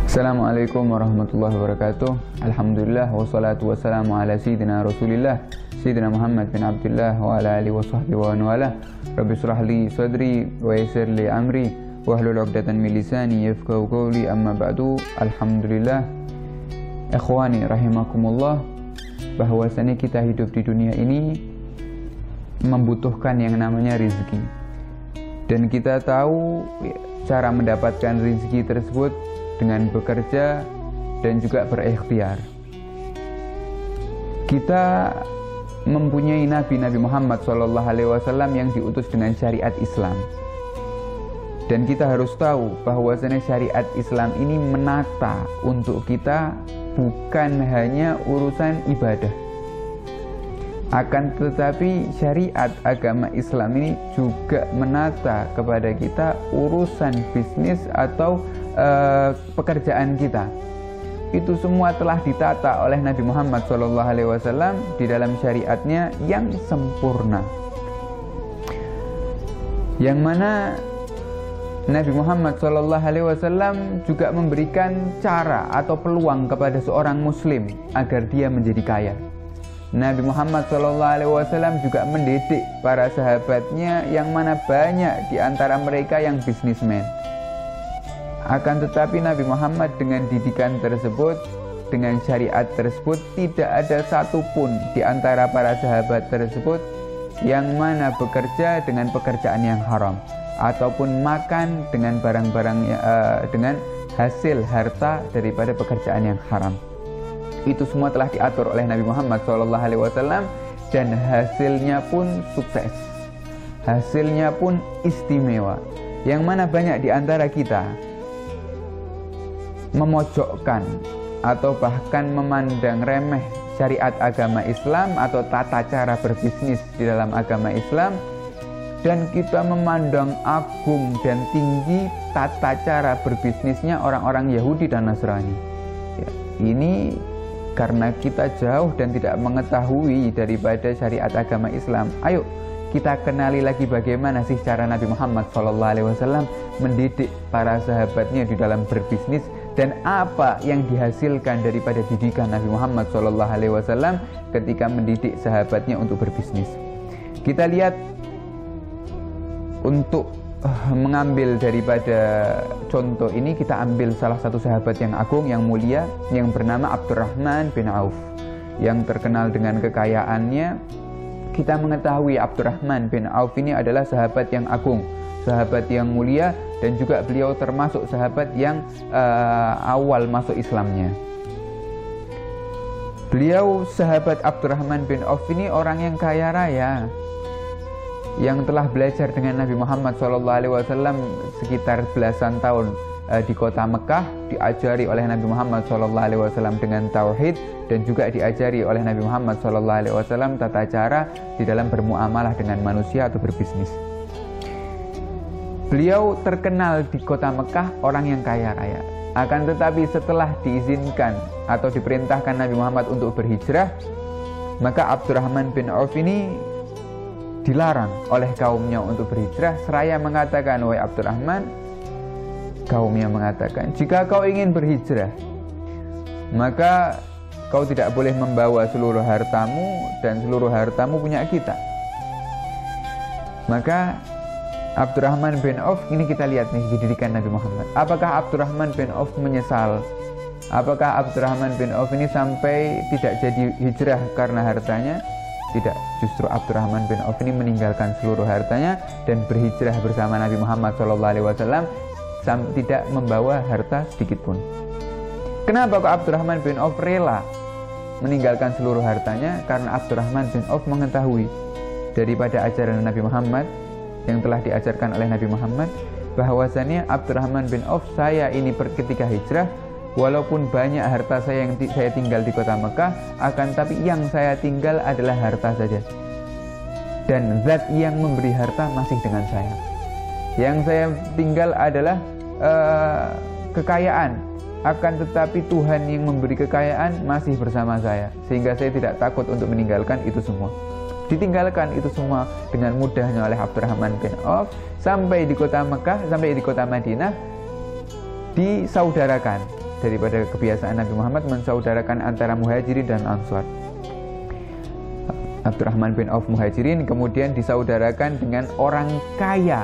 Assalamualaikum warahmatullahi wabarakatuh. Alhamdulillah wassalatu wassalamu ala sayyidina Rasulillah Sayyidina Muhammad bin Abdullah wa ala alihi wa sahbihi wa wala. Rabbi shrah li sadri wa yassir li amri wahlul 'uqdatam min lisani yafqahu qawli. Amma ba'du. Alhamdulillah, ikhwani rahimakumullah, bahwasanya kita hidup di dunia ini membutuhkan yang namanya rezeki. Dan kita tahu cara mendapatkan rezeki tersebut dengan bekerja dan juga berikhtiar. Kita mempunyai Nabi Muhammad SAW yang diutus dengan syariat Islam. Dan kita harus tahu bahwasanya syariat Islam ini menata untuk kita bukan hanya urusan ibadah. Akan tetapi syariat agama Islam ini juga menata kepada kita urusan bisnis atau pekerjaan kita. Itu semua telah ditata oleh Nabi Muhammad SAW di dalam syariatnya yang sempurna, yang mana Nabi Muhammad SAW juga memberikan cara atau peluang kepada seorang muslim agar dia menjadi kaya. Nabi Muhammad SAW juga mendidik para sahabatnya yang mana banyak di antara mereka yang bisnismen. Akan tetapi Nabi Muhammad dengan didikan tersebut, dengan syariat tersebut, tidak ada satupun di antara para sahabat tersebut yang mana bekerja dengan pekerjaan yang haram ataupun makan dengan barang-barang dengan hasil harta daripada pekerjaan yang haram. Itu semua telah diatur oleh Nabi Muhammad SAW dan hasilnya pun sukses, hasilnya pun istimewa. Yang mana banyak di antara kita memojokkan atau bahkan memandang remeh syariat agama Islam atau tata cara berbisnis di dalam agama Islam, dan kita memandang agung dan tinggi tata cara berbisnisnya orang-orang Yahudi dan Nasrani. Ini karena kita jauh dan tidak mengetahui daripada syariat agama Islam. Ayo kita kenali lagi bagaimana sih cara Nabi Muhammad SAW mendidik para sahabatnya di dalam berbisnis, dan apa yang dihasilkan daripada didikan Nabi Muhammad SAW ketika mendidik sahabatnya untuk berbisnis. Kita lihat, untuk mengambil daripada contoh ini, kita ambil salah satu sahabat yang agung, yang mulia, yang bernama Abdurrahman bin Auf, yang terkenal dengan kekayaannya. Kita mengetahui Abdurrahman bin Auf ini adalah sahabat yang agung, sahabat yang mulia, dan juga beliau termasuk sahabat yang awal masuk Islamnya. Beliau, sahabat Abdurrahman bin Auf ini, orang yang kaya raya, yang telah belajar dengan Nabi Muhammad SAW sekitar belasan tahun di kota Mekah, diajari oleh Nabi Muhammad SAW dengan tauhid, dan juga diajari oleh Nabi Muhammad SAW tata cara di dalam bermuamalah dengan manusia atau berbisnis. Beliau terkenal di kota Mekah orang yang kaya raya. Akan tetapi setelah diizinkan atau diperintahkan Nabi Muhammad untuk berhijrah, maka Abdurrahman bin Auf ini dilarang oleh kaumnya untuk berhijrah, seraya mengatakan, wahai Abdurrahman, kaumnya mengatakan, jika kau ingin berhijrah, maka kau tidak boleh membawa seluruh hartamu, dan seluruh hartamu punya kita. Maka Abdurrahman bin Auf ini, kita lihat nih didikan Nabi Muhammad. Apakah Abdurrahman bin Auf menyesal? Apakah Abdurrahman bin Auf ini sampai tidak jadi hijrah karena hartanya? Tidak, justru Abdurrahman bin Auf ini meninggalkan seluruh hartanya dan berhijrah bersama Nabi Muhammad SAW, tidak membawa harta sedikit pun. Kenapa kok Abdurrahman bin Auf rela meninggalkan seluruh hartanya? Karena Abdurrahman bin Auf mengetahui daripada ajaran Nabi Muhammad yang telah diajarkan oleh Nabi Muhammad, bahwasannya Abdurrahman bin Auf, saya ini ketika hijrah, walaupun banyak harta saya yang saya tinggal di kota Mekah, akan tapi yang saya tinggal adalah harta saja, dan zat yang memberi harta masih dengan saya. Yang saya tinggal adalah kekayaan, akan tetapi Tuhan yang memberi kekayaan masih bersama saya, sehingga saya tidak takut untuk meninggalkan itu semua. Ditinggalkan itu semua dengan mudahnya oleh Abdurrahman bin Auf, sampai di kota Mekah, sampai di kota Madinah, disaudarakan daripada kebiasaan Nabi Muhammad mensaudarakan antara Muhajirin dan Ansar. Abdurrahman bin Auf Muhajirin kemudian disaudarakan dengan orang kaya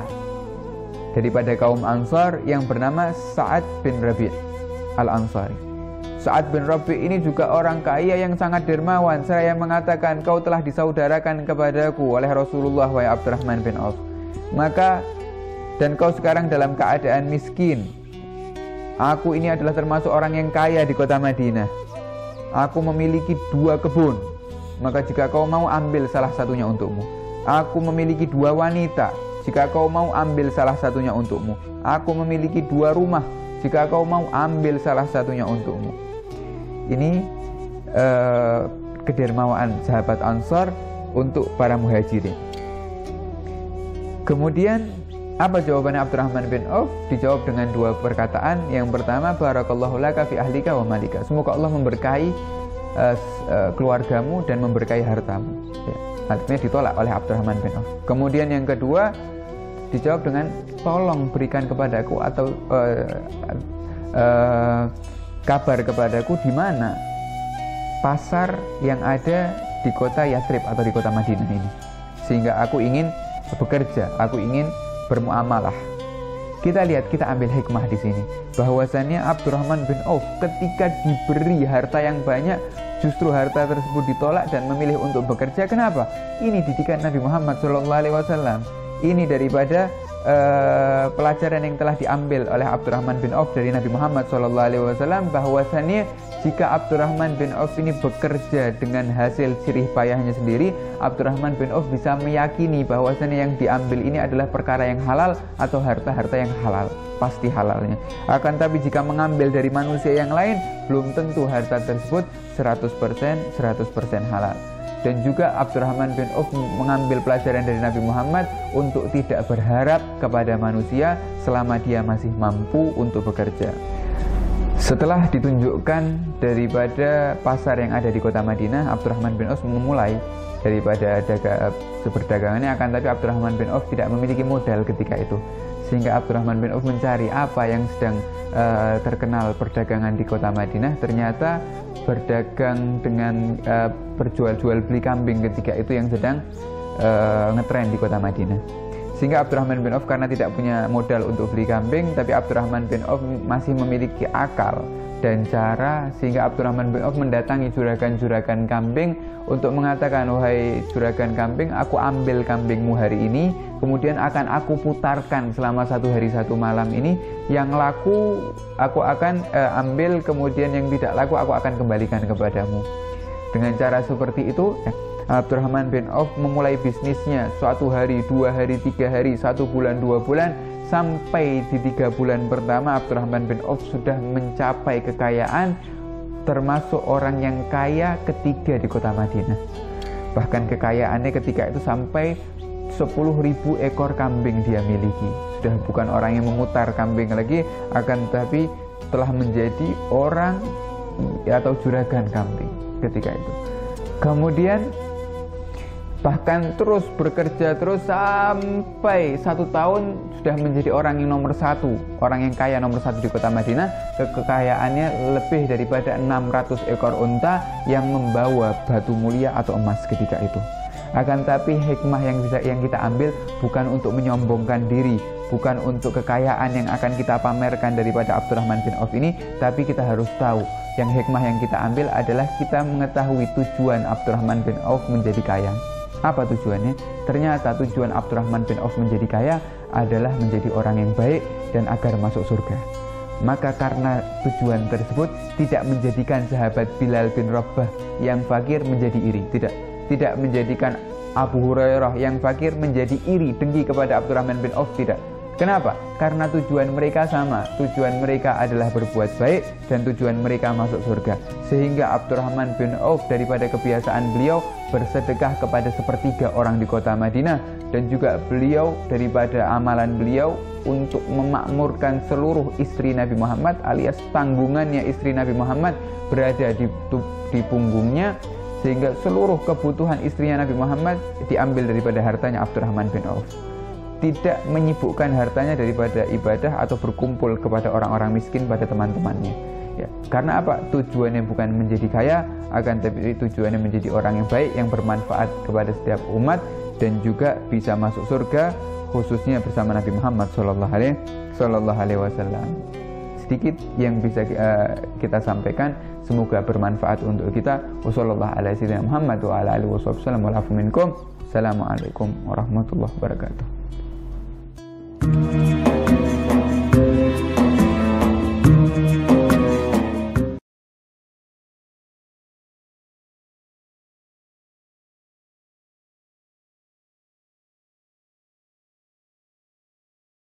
daripada kaum Ansar yang bernama Sa'ad bin Rabi' Al-Ansari. Sa'ad bin Rabi' ini juga orang kaya yang sangat dermawan. Saya mengatakan, kau telah disaudarakan kepadaku oleh Rasulullah, wahai Abdurrahman bin Auf. Maka, dan kau sekarang dalam keadaan miskin. Aku ini adalah termasuk orang yang kaya di kota Madinah. Aku memiliki 2 kebun. Maka jika kau mau, ambil salah satunya untukmu. Aku memiliki 2 wanita. Jika kau mau, ambil salah satunya untukmu. Aku memiliki 2 rumah. Jika kau mau, ambil salah satunya untukmu. Ini kedermawaan sahabat Ansar untuk para Muhajirin. Kemudian apa jawabannya Abdurrahman bin Auf? Dijawab dengan 2 perkataan. Yang pertama, barakallahu laka fi ahlika wa malika. Semoga Allah memberkahi keluargamu dan memberkahi hartamu. Ya, artinya ditolak oleh Abdurrahman bin Auf. Kemudian yang kedua, dijawab dengan tolong berikan kepadaku atau kabar kepadaku di mana pasar yang ada di kota Yathrib atau di kota Madinah ini, sehingga aku ingin bekerja, aku ingin bermuamalah. Kita lihat, kita ambil hikmah di sini, bahwasannya Abdurrahman bin Auf ketika diberi harta yang banyak, justru harta tersebut ditolak dan memilih untuk bekerja. Kenapa? Ini didikan Nabi Muhammad SAW. Ini daripada pelajaran yang telah diambil oleh Abdurrahman bin Auf dari Nabi Muhammad SAW, bahwasannya jika Abdurrahman bin Auf ini bekerja dengan hasil jerih payahnya sendiri, Abdurrahman bin Auf bisa meyakini bahwasannya yang diambil ini adalah perkara yang halal atau harta-harta yang halal, pasti halalnya. Akan tapi jika mengambil dari manusia yang lain, belum tentu harta tersebut 100% halal. Dan juga Abdurrahman bin Auf mengambil pelajaran dari Nabi Muhammad untuk tidak berharap kepada manusia selama dia masih mampu untuk bekerja. Setelah ditunjukkan daripada pasar yang ada di kota Madinah, Abdurrahman bin Auf memulai daripada perdagangannya. Akan tapi Abdurrahman bin Auf tidak memiliki modal ketika itu, sehingga Abdurrahman bin Auf mencari apa yang sedang terkenal perdagangan di kota Madinah. Ternyata berdagang dengan berjual-jual beli kambing ketika itu yang sedang ngetren di kota Madinah. Sehingga Abdurrahman bin Auf karena tidak punya modal untuk beli kambing, tapi Abdurrahman bin Auf masih memiliki akal dan cara, sehingga Abdurrahman bin Auf mendatangi juragan-juragan kambing untuk mengatakan, wahai juragan kambing, aku ambil kambingmu hari ini, kemudian akan aku putarkan selama 1 hari 1 malam ini. Yang laku aku akan ambil, kemudian yang tidak laku aku akan kembalikan kepadamu. Dengan cara seperti itu, Abdurrahman bin Auf memulai bisnisnya 1 hari, 2 hari, 3 hari, 1 bulan, 2 bulan, sampai di 3 bulan pertama Abdurrahman bin Auf sudah mencapai kekayaan, termasuk orang yang kaya ketiga di kota Madinah. Bahkan kekayaannya ketika itu sampai 10.000 ekor kambing dia miliki. Sudah bukan orang yang memutar kambing lagi, akan tetapi telah menjadi orang atau juragan kambing ketika itu. Kemudian bahkan terus bekerja terus sampai 1 tahun sudah menjadi orang yang nomor 1, orang yang kaya nomor 1 di kota Madinah. Kekayaannya lebih daripada 600 ekor unta yang membawa batu mulia atau emas ketika itu. Akan tapi hikmah yang kita ambil bukan untuk menyombongkan diri, bukan untuk kekayaan yang akan kita pamerkan daripada Abdurrahman bin Auf ini, tapi kita harus tahu yang hikmah yang kita ambil adalah kita mengetahui tujuan Abdurrahman bin Auf menjadi kaya. Apa tujuannya? Ternyata tujuan Abdurrahman bin Auf menjadi kaya adalah menjadi orang yang baik dan agar masuk surga. Maka karena tujuan tersebut tidak menjadikan sahabat Bilal bin Rabah yang fakir menjadi iri, tidak menjadikan Abu Hurairah yang fakir menjadi iri, dengki kepada Abdurrahman bin Auf, tidak. Kenapa? Karena tujuan mereka sama. Tujuan mereka adalah berbuat baik dan tujuan mereka masuk surga. Sehingga Abdurrahman bin Auf daripada kebiasaan beliau bersedekah kepada 1/3 orang di kota Madinah, dan juga beliau daripada amalan beliau untuk memakmurkan seluruh istri Nabi Muhammad, alias tanggungannya istri Nabi Muhammad berada di punggungnya, sehingga seluruh kebutuhan istrinya Nabi Muhammad diambil daripada hartanya Abdurrahman bin Auf. Tidak menyibukkan hartanya daripada ibadah atau berkumpul kepada orang-orang miskin pada teman-temannya. Ya, karena apa? Tujuannya bukan menjadi kaya, akan tapi tujuannya menjadi orang yang baik, yang bermanfaat kepada setiap umat dan juga bisa masuk surga, khususnya bersama Nabi Muhammad Sallallahu Alaihi Wasallam. Sedikit yang bisa kita sampaikan, semoga bermanfaat untuk kita. Wassalamualaikum warahmatullahi wabarakatuh.